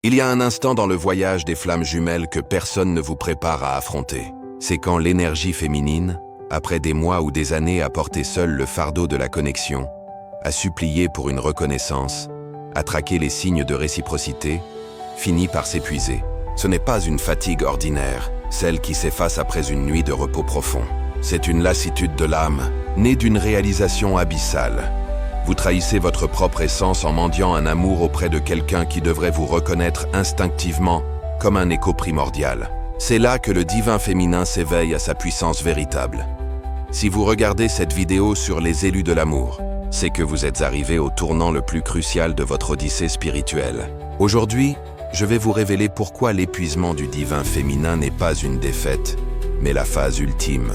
Il y a un instant dans le voyage des flammes jumelles que personne ne vous prépare à affronter. C'est quand l'énergie féminine, après des mois ou des années à porter seule le fardeau de la connexion, à supplier pour une reconnaissance, à traquer les signes de réciprocité, finit par s'épuiser. Ce n'est pas une fatigue ordinaire, celle qui s'efface après une nuit de repos profond. C'est une lassitude de l'âme, née d'une réalisation abyssale. Vous trahissez votre propre essence en mendiant un amour auprès de quelqu'un qui devrait vous reconnaître instinctivement comme un écho primordial. C'est là que le divin féminin s'éveille à sa puissance véritable. Si vous regardez cette vidéo sur les élus de l'amour, c'est que vous êtes arrivé au tournant le plus crucial de votre odyssée spirituelle. Aujourd'hui, je vais vous révéler pourquoi l'épuisement du divin féminin n'est pas une défaite, mais la phase ultime,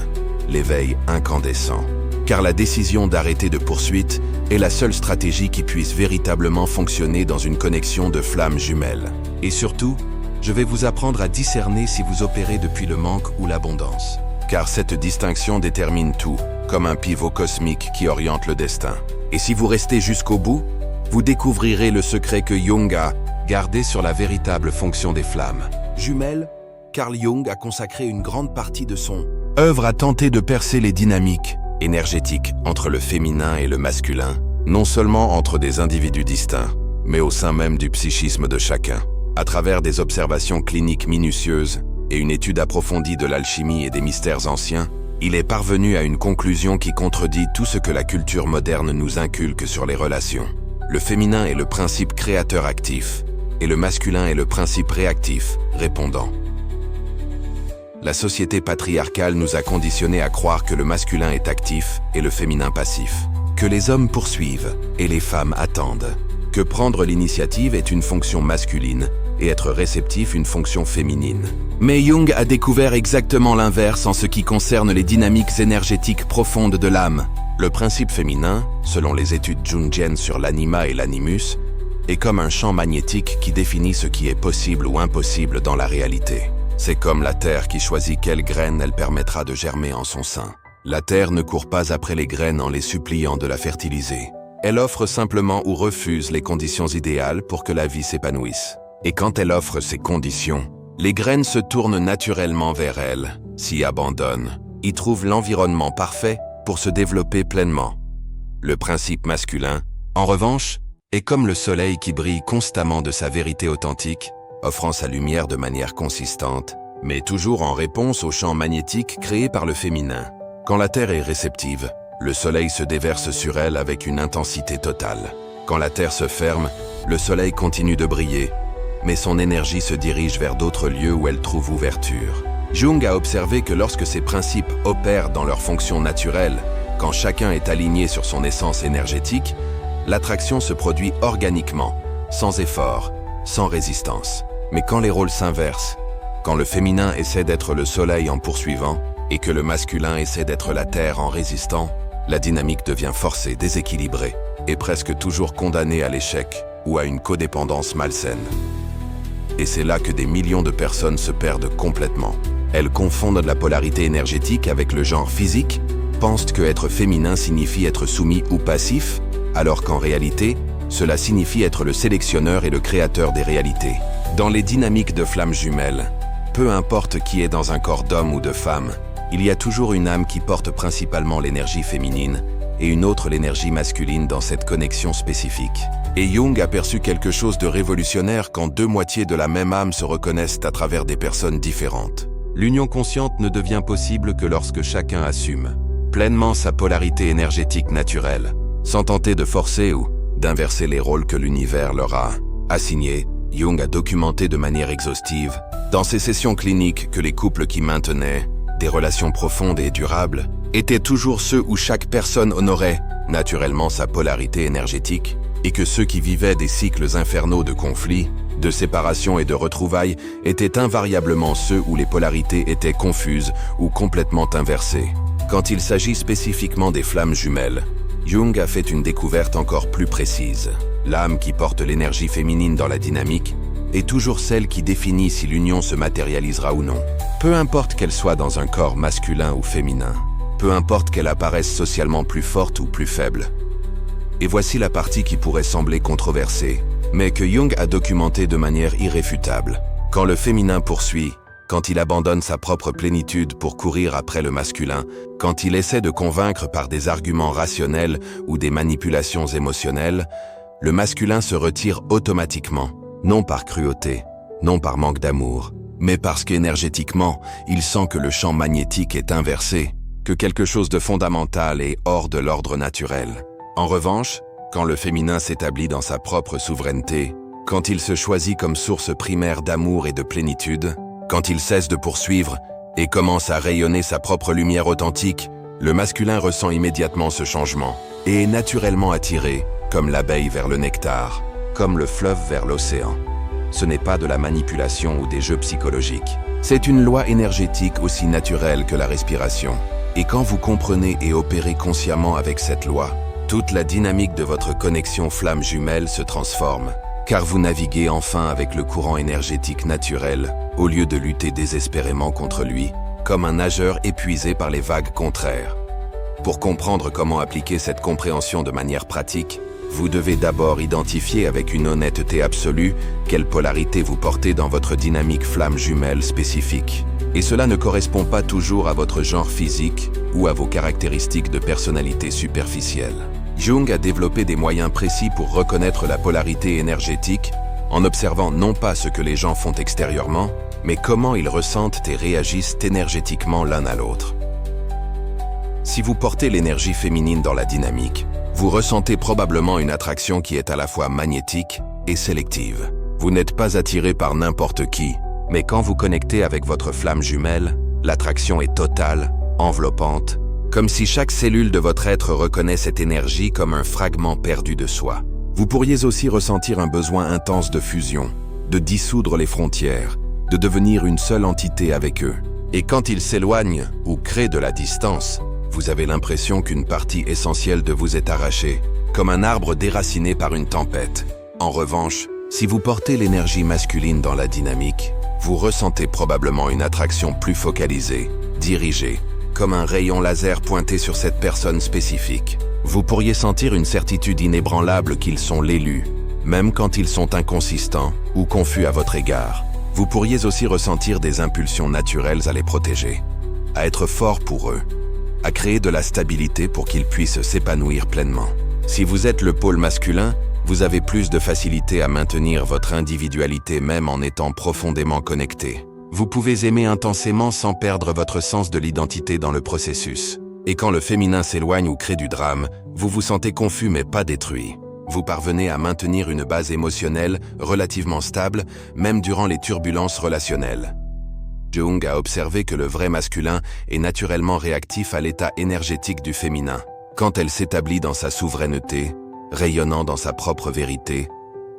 l'éveil incandescent. Car la décision d'arrêter de poursuite est la seule stratégie qui puisse véritablement fonctionner dans une connexion de flammes jumelles. Et surtout, je vais vous apprendre à discerner si vous opérez depuis le manque ou l'abondance. Car cette distinction détermine tout, comme un pivot cosmique qui oriente le destin. Et si vous restez jusqu'au bout, vous découvrirez le secret que Jung a gardé sur la véritable fonction des flammes jumelles. Carl Jung a consacré une grande partie de son œuvre à tenter de percer les dynamiques énergétiques entre le féminin et le masculin, non seulement entre des individus distincts, mais au sein même du psychisme de chacun. À travers des observations cliniques minutieuses et une étude approfondie de l'alchimie et des mystères anciens, il est parvenu à une conclusion qui contredit tout ce que la culture moderne nous inculque sur les relations. Le féminin est le principe créateur actif, et le masculin est le principe réactif, répondant. La société patriarcale nous a conditionnés à croire que le masculin est actif et le féminin passif, que les hommes poursuivent et les femmes attendent, que prendre l'initiative est une fonction masculine et être réceptif une fonction féminine. Mais Jung a découvert exactement l'inverse en ce qui concerne les dynamiques énergétiques profondes de l'âme. Le principe féminin, selon les études jungiennes sur l'anima et l'animus, est comme un champ magnétique qui définit ce qui est possible ou impossible dans la réalité. C'est comme la terre qui choisit quelles graines elle permettra de germer en son sein. La terre ne court pas après les graines en les suppliant de la fertiliser. Elle offre simplement ou refuse les conditions idéales pour que la vie s'épanouisse. Et quand elle offre ces conditions, les graines se tournent naturellement vers elle, s'y abandonnent, y trouvent l'environnement parfait pour se développer pleinement. Le principe masculin, en revanche, est comme le soleil qui brille constamment de sa vérité authentique, offrant sa lumière de manière consistante, mais toujours en réponse au champ magnétique créé par le féminin. Quand la Terre est réceptive, le soleil se déverse sur elle avec une intensité totale. Quand la Terre se ferme, le soleil continue de briller, mais son énergie se dirige vers d'autres lieux où elle trouve ouverture. Jung a observé que lorsque ces principes opèrent dans leur fonction naturelle, quand chacun est aligné sur son essence énergétique, l'attraction se produit organiquement, sans effort, sans résistance. Mais quand les rôles s'inversent, quand le féminin essaie d'être le soleil en poursuivant et que le masculin essaie d'être la terre en résistant, la dynamique devient forcée, déséquilibrée et presque toujours condamnée à l'échec ou à une codépendance malsaine. Et c'est là que des millions de personnes se perdent complètement. Elles confondent la polarité énergétique avec le genre physique, pensent que être féminin signifie être soumis ou passif, alors qu'en réalité, cela signifie être le sélectionneur et le créateur des réalités. Dans les dynamiques de flammes jumelles, peu importe qui est dans un corps d'homme ou de femme, il y a toujours une âme qui porte principalement l'énergie féminine et une autre l'énergie masculine dans cette connexion spécifique. Et Jung a perçu quelque chose de révolutionnaire quand deux moitiés de la même âme se reconnaissent à travers des personnes différentes. L'union consciente ne devient possible que lorsque chacun assume pleinement sa polarité énergétique naturelle, sans tenter de forcer ou d'inverser les rôles que l'univers leur a assignés. Jung a documenté de manière exhaustive, dans ses sessions cliniques, que les couples qui maintenaient des relations profondes et durables étaient toujours ceux où chaque personne honorait naturellement sa polarité énergétique, et que ceux qui vivaient des cycles infernaux de conflits, de séparation et de retrouvailles étaient invariablement ceux où les polarités étaient confuses ou complètement inversées. Quand il s'agit spécifiquement des flammes jumelles, Jung a fait une découverte encore plus précise. L'âme qui porte l'énergie féminine dans la dynamique est toujours celle qui définit si l'union se matérialisera ou non. Peu importe qu'elle soit dans un corps masculin ou féminin, peu importe qu'elle apparaisse socialement plus forte ou plus faible. Et voici la partie qui pourrait sembler controversée. mais que Jung a documenté de manière irréfutable. Quand le féminin poursuit, quand il abandonne sa propre plénitude pour courir après le masculin, quand il essaie de convaincre par des arguments rationnels ou des manipulations émotionnelles, le masculin se retire automatiquement, non par cruauté, non par manque d'amour, mais parce qu'énergétiquement, il sent que le champ magnétique est inversé, que quelque chose de fondamental est hors de l'ordre naturel. En revanche, quand le féminin s'établit dans sa propre souveraineté, quand il se choisit comme source primaire d'amour et de plénitude, quand il cesse de poursuivre et commence à rayonner sa propre lumière authentique, le masculin ressent immédiatement ce changement et est naturellement attiré, comme l'abeille vers le nectar, comme le fleuve vers l'océan. Ce n'est pas de la manipulation ou des jeux psychologiques. C'est une loi énergétique aussi naturelle que la respiration. Et quand vous comprenez et opérez consciemment avec cette loi, toute la dynamique de votre connexion flamme jumelle se transforme, car vous naviguez enfin avec le courant énergétique naturel, au lieu de lutter désespérément contre lui, comme un nageur épuisé par les vagues contraires. Pour comprendre comment appliquer cette compréhension de manière pratique, vous devez d'abord identifier avec une honnêteté absolue quelle polarité vous portez dans votre dynamique flamme jumelle spécifique. Et cela ne correspond pas toujours à votre genre physique ou à vos caractéristiques de personnalité superficielle. Jung a développé des moyens précis pour reconnaître la polarité énergétique en observant non pas ce que les gens font extérieurement, mais comment ils ressentent et réagissent énergétiquement l'un à l'autre. Si vous portez l'énergie féminine dans la dynamique, vous ressentez probablement une attraction qui est à la fois magnétique et sélective. Vous n'êtes pas attiré par n'importe qui, mais quand vous connectez avec votre flamme jumelle, l'attraction est totale, enveloppante, comme si chaque cellule de votre être reconnaît cette énergie comme un fragment perdu de soi. Vous pourriez aussi ressentir un besoin intense de fusion, de dissoudre les frontières, de devenir une seule entité avec eux. Et quand ils s'éloignent ou créent de la distance, vous avez l'impression qu'une partie essentielle de vous est arrachée, comme un arbre déraciné par une tempête. En revanche, si vous portez l'énergie masculine dans la dynamique, vous ressentez probablement une attraction plus focalisée, dirigée, comme un rayon laser pointé sur cette personne spécifique. Vous pourriez sentir une certitude inébranlable qu'ils sont l'élu, même quand ils sont inconsistants ou confus à votre égard. Vous pourriez aussi ressentir des impulsions naturelles à les protéger, à être fort pour eux, à créer de la stabilité pour qu'ils puissent s'épanouir pleinement. Si vous êtes le pôle masculin, vous avez plus de facilité à maintenir votre individualité même en étant profondément connecté. Vous pouvez aimer intensément sans perdre votre sens de l'identité dans le processus. Et quand le féminin s'éloigne ou crée du drame, vous vous sentez confus mais pas détruit. Vous parvenez à maintenir une base émotionnelle relativement stable, même durant les turbulences relationnelles. Jung a observé que le vrai masculin est naturellement réactif à l'état énergétique du féminin. Quand elle s'établit dans sa souveraineté, rayonnant dans sa propre vérité,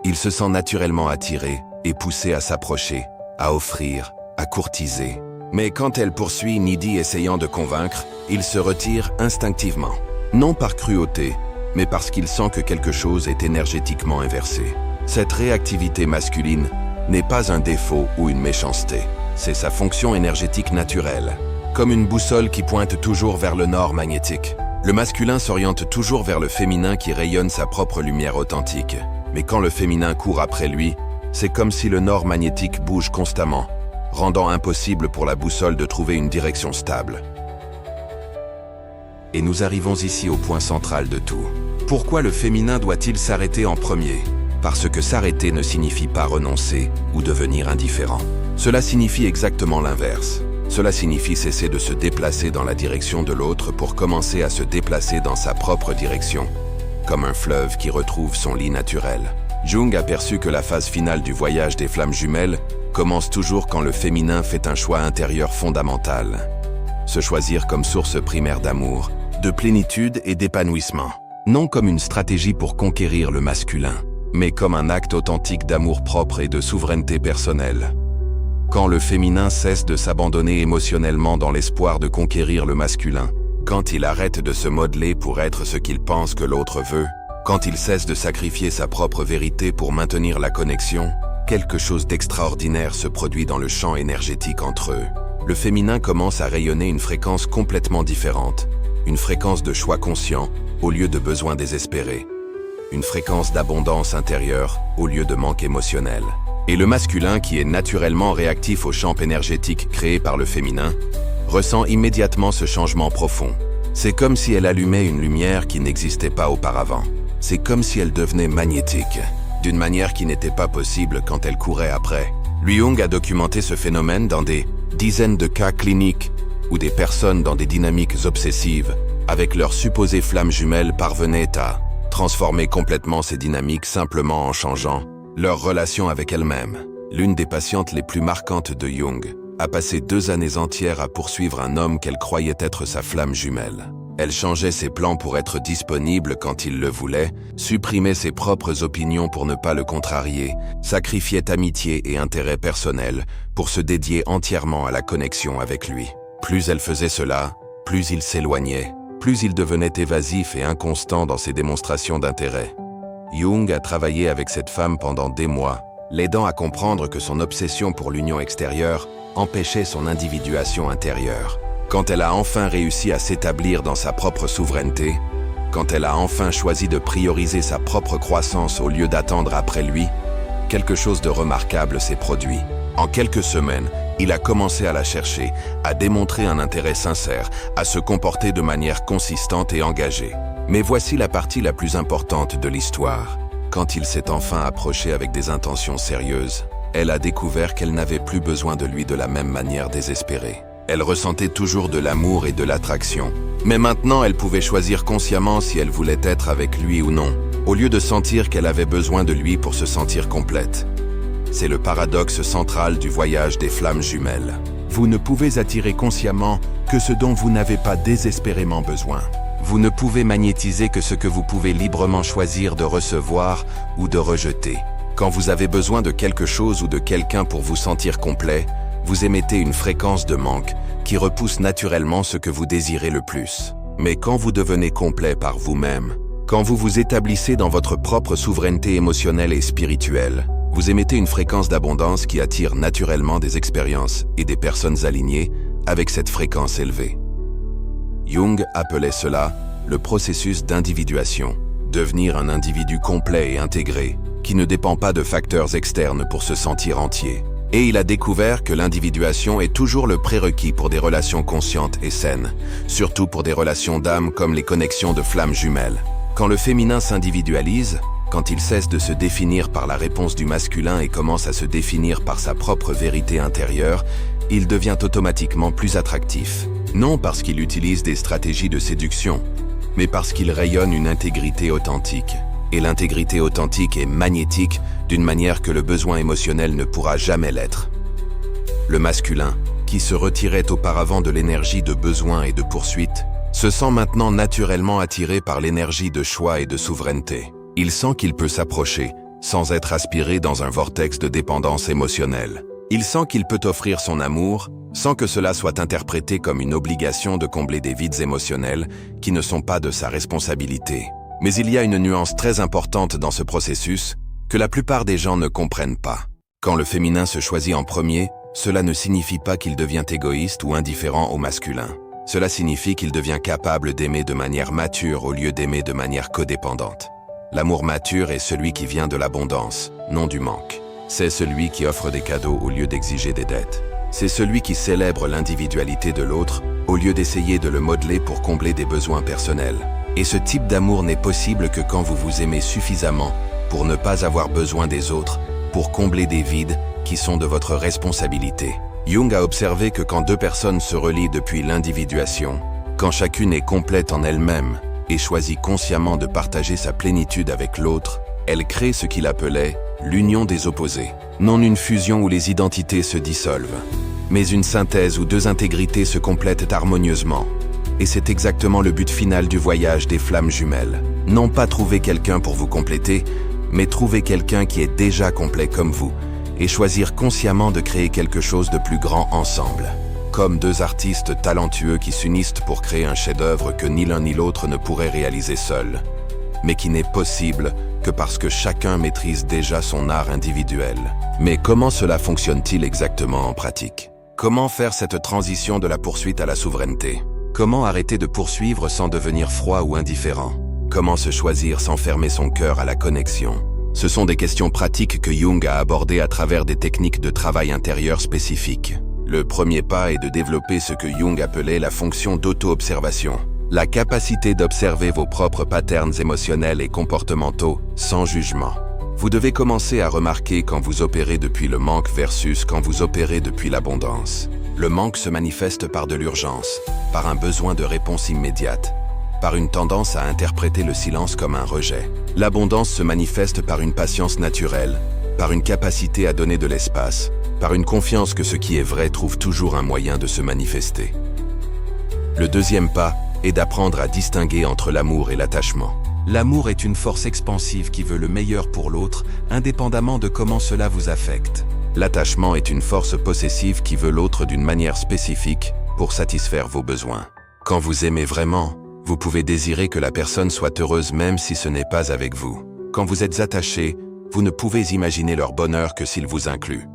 il se sent naturellement attiré et poussé à s'approcher, à offrir, à courtiser. Mais quand elle poursuit needy essayant de convaincre, il se retire instinctivement. Non par cruauté, mais parce qu'il sent que quelque chose est énergétiquement inversé. Cette réactivité masculine n'est pas un défaut ou une méchanceté. C'est sa fonction énergétique naturelle, comme une boussole qui pointe toujours vers le nord magnétique. Le masculin s'oriente toujours vers le féminin qui rayonne sa propre lumière authentique. Mais quand le féminin court après lui, c'est comme si le nord magnétique bouge constamment, rendant impossible pour la boussole de trouver une direction stable. Et nous arrivons ici au point central de tout. Pourquoi le féminin doit-il s'arrêter en premier? Parce que s'arrêter ne signifie pas renoncer ou devenir indifférent. Cela signifie exactement l'inverse. Cela signifie cesser de se déplacer dans la direction de l'autre pour commencer à se déplacer dans sa propre direction, comme un fleuve qui retrouve son lit naturel. Jung a perçu que la phase finale du voyage des flammes jumelles commence toujours quand le féminin fait un choix intérieur fondamental. Se choisir comme source primaire d'amour, de plénitude et d'épanouissement. Non comme une stratégie pour conquérir le masculin, mais comme un acte authentique d'amour propre et de souveraineté personnelle. Quand le féminin cesse de s'abandonner émotionnellement dans l'espoir de conquérir le masculin, quand il arrête de se modeler pour être ce qu'il pense que l'autre veut, quand il cesse de sacrifier sa propre vérité pour maintenir la connexion, quelque chose d'extraordinaire se produit dans le champ énergétique entre eux. Le féminin commence à rayonner une fréquence complètement différente, une fréquence de choix conscient au lieu de besoins désespérés. une fréquence d'abondance intérieure au lieu de manque émotionnel. Et le masculin, qui est naturellement réactif au champ énergétique créé par le féminin, ressent immédiatement ce changement profond. C'est comme si elle allumait une lumière qui n'existait pas auparavant. C'est comme si elle devenait magnétique, d'une manière qui n'était pas possible quand elle courait après. Jung a documenté ce phénomène dans des dizaines de cas cliniques où des personnes dans des dynamiques obsessives, avec leurs supposées flammes jumelles, parvenaient à transformer complètement ces dynamiques simplement en changeant leur relation avec elles-mêmes. L'une des patientes les plus marquantes de Jung a passé 2 années entières à poursuivre un homme qu'elle croyait être sa flamme jumelle. Elle changeait ses plans pour être disponible quand il le voulait, supprimait ses propres opinions pour ne pas le contrarier, sacrifiait amitié et intérêt personnel pour se dédier entièrement à la connexion avec lui. Plus elle faisait cela, plus il s'éloignait, plus il devenait évasif et inconstant dans ses démonstrations d'intérêt. Jung a travaillé avec cette femme pendant des mois, l'aidant à comprendre que son obsession pour l'union extérieure empêchait son individuation intérieure. Quand elle a enfin réussi à s'établir dans sa propre souveraineté, quand elle a enfin choisi de prioriser sa propre croissance au lieu d'attendre après lui, quelque chose de remarquable s'est produit. En quelques semaines, il a commencé à la chercher, à démontrer un intérêt sincère, à se comporter de manière consistante et engagée. Mais voici la partie la plus importante de l'histoire. Quand il s'est enfin approché avec des intentions sérieuses, elle a découvert qu'elle n'avait plus besoin de lui de la même manière désespérée. Elle ressentait toujours de l'amour et de l'attraction. Mais maintenant, elle pouvait choisir consciemment si elle voulait être avec lui ou non, au lieu de sentir qu'elle avait besoin de lui pour se sentir complète. C'est le paradoxe central du voyage des flammes jumelles. Vous ne pouvez attirer consciemment que ce dont vous n'avez pas désespérément besoin. Vous ne pouvez magnétiser que ce que vous pouvez librement choisir de recevoir ou de rejeter. Quand vous avez besoin de quelque chose ou de quelqu'un pour vous sentir complet, vous émettez une fréquence de manque qui repousse naturellement ce que vous désirez le plus. Mais quand vous devenez complet par vous-même, quand vous vous établissez dans votre propre souveraineté émotionnelle et spirituelle, vous émettez une fréquence d'abondance qui attire naturellement des expériences et des personnes alignées avec cette fréquence élevée. Jung appelait cela le processus d'individuation, devenir un individu complet et intégré, qui ne dépend pas de facteurs externes pour se sentir entier. Et il a découvert que l'individuation est toujours le prérequis pour des relations conscientes et saines, surtout pour des relations d'âme comme les connexions de flammes jumelles. Quand le féminin s'individualise, quand il cesse de se définir par la réponse du masculin et commence à se définir par sa propre vérité intérieure, il devient automatiquement plus attractif. Non parce qu'il utilise des stratégies de séduction, mais parce qu'il rayonne une intégrité authentique. Et l'intégrité authentique est magnétique d'une manière que le besoin émotionnel ne pourra jamais l'être. Le masculin, qui se retirait auparavant de l'énergie de besoin et de poursuite, se sent maintenant naturellement attiré par l'énergie de choix et de souveraineté. Il sent qu'il peut s'approcher, sans être aspiré dans un vortex de dépendance émotionnelle. Il sent qu'il peut offrir son amour, sans que cela soit interprété comme une obligation de combler des vides émotionnels qui ne sont pas de sa responsabilité. Mais il y a une nuance très importante dans ce processus que la plupart des gens ne comprennent pas. Quand le féminin se choisit en premier, cela ne signifie pas qu'il devient égoïste ou indifférent au masculin. Cela signifie qu'il devient capable d'aimer de manière mature au lieu d'aimer de manière codépendante. L'amour mature est celui qui vient de l'abondance, non du manque. C'est celui qui offre des cadeaux au lieu d'exiger des dettes. C'est celui qui célèbre l'individualité de l'autre au lieu d'essayer de le modeler pour combler des besoins personnels. Et ce type d'amour n'est possible que quand vous vous aimez suffisamment pour ne pas avoir besoin des autres, pour combler des vides qui sont de votre responsabilité. Jung a observé que quand 2 personnes se relient depuis l'individuation, quand chacune est complète en elle-même et choisit consciemment de partager sa plénitude avec l'autre, elle crée ce qu'il appelait l'union des opposés. Non une fusion où les identités se dissolvent, mais une synthèse où 2 intégrités se complètent harmonieusement. Et c'est exactement le but final du voyage des flammes jumelles. Non pas trouver quelqu'un pour vous compléter, mais trouver quelqu'un qui est déjà complet comme vous, et choisir consciemment de créer quelque chose de plus grand ensemble. Comme 2 artistes talentueux qui s'unissent pour créer un chef-d'œuvre que ni l'un ni l'autre ne pourrait réaliser seul, mais qui n'est possible que parce que chacun maîtrise déjà son art individuel. Mais comment cela fonctionne-t-il exactement en pratique? Comment faire cette transition de la poursuite à la souveraineté? Comment arrêter de poursuivre sans devenir froid ou indifférent? Comment se choisir sans fermer son cœur à la connexion? Ce sont des questions pratiques que Jung a abordées à travers des techniques de travail intérieur spécifiques. Le premier pas est de développer ce que Jung appelait la fonction d'auto-observation, la capacité d'observer vos propres patterns émotionnels et comportementaux sans jugement. Vous devez commencer à remarquer quand vous opérez depuis le manque versus quand vous opérez depuis l'abondance. Le manque se manifeste par de l'urgence, par un besoin de réponse immédiate, par une tendance à interpréter le silence comme un rejet. L'abondance se manifeste par une patience naturelle, par une capacité à donner de l'espace, par une confiance que ce qui est vrai trouve toujours un moyen de se manifester. Le deuxième pas est d'apprendre à distinguer entre l'amour et l'attachement. L'amour est une force expansive qui veut le meilleur pour l'autre, indépendamment de comment cela vous affecte. L'attachement est une force possessive qui veut l'autre d'une manière spécifique pour satisfaire vos besoins. Quand vous aimez vraiment, vous pouvez désirer que la personne soit heureuse même si ce n'est pas avec vous. Quand vous êtes attaché, vous ne pouvez imaginer leur bonheur que s'il vous inclut.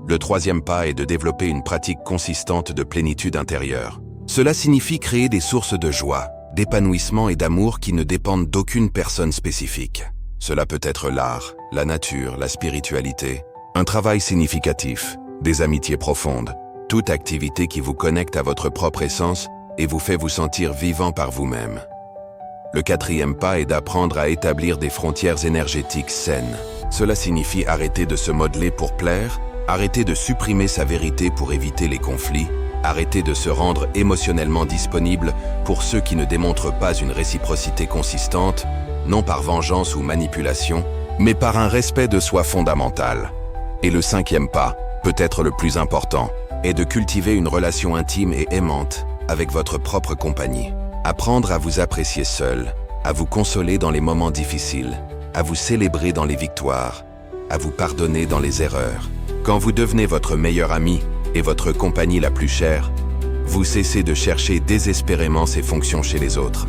Le troisième pas est de développer une pratique consistante de plénitude intérieure. Cela signifie créer des sources de joie, d'épanouissement et d'amour qui ne dépendent d'aucune personne spécifique. Cela peut être l'art, la nature, la spiritualité, un travail significatif, des amitiés profondes, toute activité qui vous connecte à votre propre essence et vous fait vous sentir vivant par vous-même. Le quatrième pas est d'apprendre à établir des frontières énergétiques saines. Cela signifie arrêter de se modeler pour plaire, arrêter de supprimer sa vérité pour éviter les conflits, arrêter de se rendre émotionnellement disponible pour ceux qui ne démontrent pas une réciprocité consistante, non par vengeance ou manipulation, mais par un respect de soi fondamental. Et le cinquième pas, peut-être le plus important, est de cultiver une relation intime et aimante avec votre propre compagnie. Apprendre à vous apprécier seul, à vous consoler dans les moments difficiles, à vous célébrer dans les victoires, à vous pardonner dans les erreurs. Quand vous devenez votre meilleur ami et votre compagnie la plus chère, vous cessez de chercher désespérément ces fonctions chez les autres.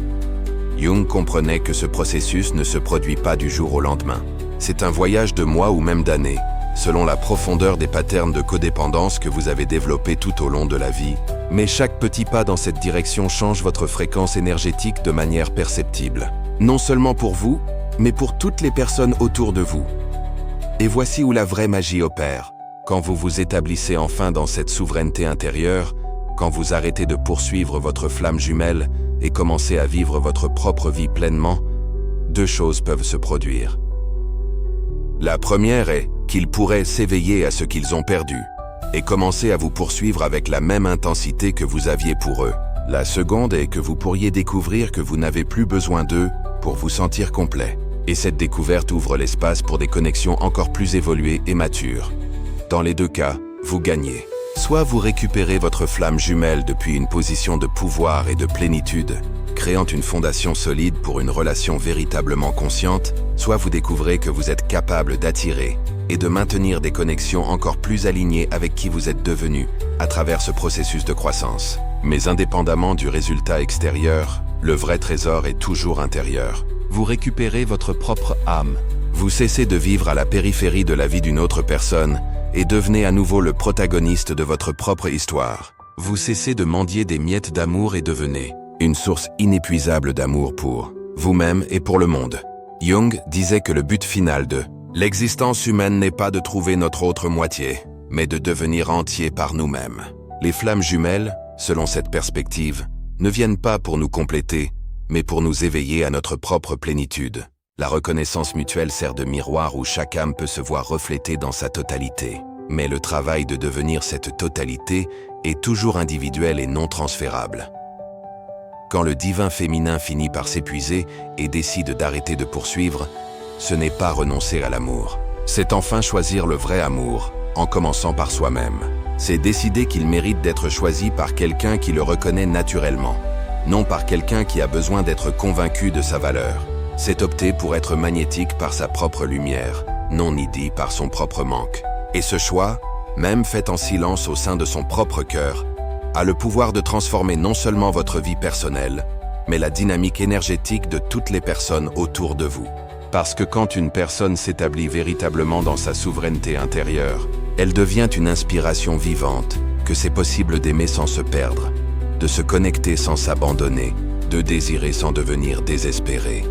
Jung comprenait que ce processus ne se produit pas du jour au lendemain. C'est un voyage de mois ou même d'années, selon la profondeur des patterns de codépendance que vous avez développés tout au long de la vie, mais chaque petit pas dans cette direction change votre fréquence énergétique de manière perceptible. Non seulement pour vous, mais pour toutes les personnes autour de vous. Et voici où la vraie magie opère. Quand vous vous établissez enfin dans cette souveraineté intérieure, quand vous arrêtez de poursuivre votre flamme jumelle et commencez à vivre votre propre vie pleinement, deux choses peuvent se produire. La première est qu'ils pourraient s'éveiller à ce qu'ils ont perdu et commencer à vous poursuivre avec la même intensité que vous aviez pour eux. La seconde est que vous pourriez découvrir que vous n'avez plus besoin d'eux pour vous sentir complet. Et cette découverte ouvre l'espace pour des connexions encore plus évoluées et matures. Dans les deux cas, vous gagnez. Soit vous récupérez votre flamme jumelle depuis une position de pouvoir et de plénitude, créant une fondation solide pour une relation véritablement consciente, soit vous découvrez que vous êtes capable d'attirer et de maintenir des connexions encore plus alignées avec qui vous êtes devenu à travers ce processus de croissance. Mais indépendamment du résultat extérieur, le vrai trésor est toujours intérieur. Vous récupérez votre propre âme. Vous cessez de vivre à la périphérie de la vie d'une autre personne et devenez à nouveau le protagoniste de votre propre histoire. Vous cessez de mendier des miettes d'amour et devenez une source inépuisable d'amour pour vous-même et pour le monde. Jung disait que le but final de l'existence humaine n'est pas de trouver notre autre moitié, mais de devenir entier par nous-mêmes. Les flammes jumelles, selon cette perspective, ne viennent pas pour nous compléter, mais pour nous éveiller à notre propre plénitude. La reconnaissance mutuelle sert de miroir où chaque âme peut se voir reflétée dans sa totalité. Mais le travail de devenir cette totalité est toujours individuel et non transférable. Quand le divin féminin finit par s'épuiser et décide d'arrêter de poursuivre, ce n'est pas renoncer à l'amour. C'est enfin choisir le vrai amour, en commençant par soi-même. C'est décider qu'il mérite d'être choisi par quelqu'un qui le reconnaît naturellement, non par quelqu'un qui a besoin d'être convaincu de sa valeur. C'est opter pour être magnétique par sa propre lumière, non needy par son propre manque. Et ce choix, même fait en silence au sein de son propre cœur, a le pouvoir de transformer non seulement votre vie personnelle, mais la dynamique énergétique de toutes les personnes autour de vous. Parce que quand une personne s'établit véritablement dans sa souveraineté intérieure, elle devient une inspiration vivante, que c'est possible d'aimer sans se perdre, de se connecter sans s'abandonner, de désirer sans devenir désespéré.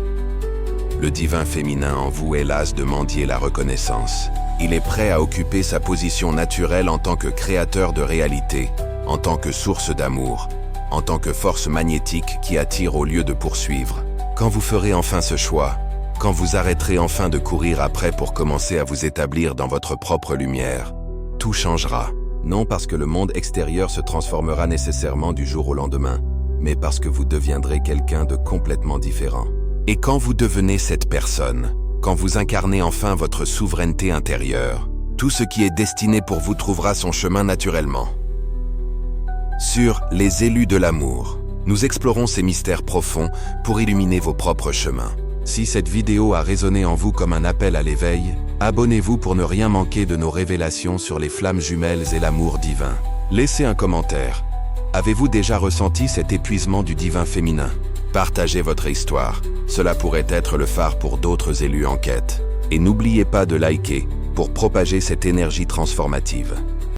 Le divin féminin en vous est las de mendier la reconnaissance. Il est prêt à occuper sa position naturelle en tant que créateur de réalité, en tant que source d'amour, en tant que force magnétique qui attire au lieu de poursuivre. Quand vous ferez enfin ce choix, quand vous arrêterez enfin de courir après pour commencer à vous établir dans votre propre lumière, tout changera. Non parce que le monde extérieur se transformera nécessairement du jour au lendemain, mais parce que vous deviendrez quelqu'un de complètement différent. Et quand vous devenez cette personne, quand vous incarnez enfin votre souveraineté intérieure, tout ce qui est destiné pour vous trouvera son chemin naturellement. Sur les élus de l'amour, nous explorons ces mystères profonds pour illuminer vos propres chemins. Si cette vidéo a résonné en vous comme un appel à l'éveil, abonnez-vous pour ne rien manquer de nos révélations sur les flammes jumelles et l'amour divin. Laissez un commentaire. Avez-vous déjà ressenti cet épuisement du divin féminin? Partagez votre histoire. Cela pourrait être le phare pour d'autres élus en quête. Et n'oubliez pas de liker pour propager cette énergie transformative.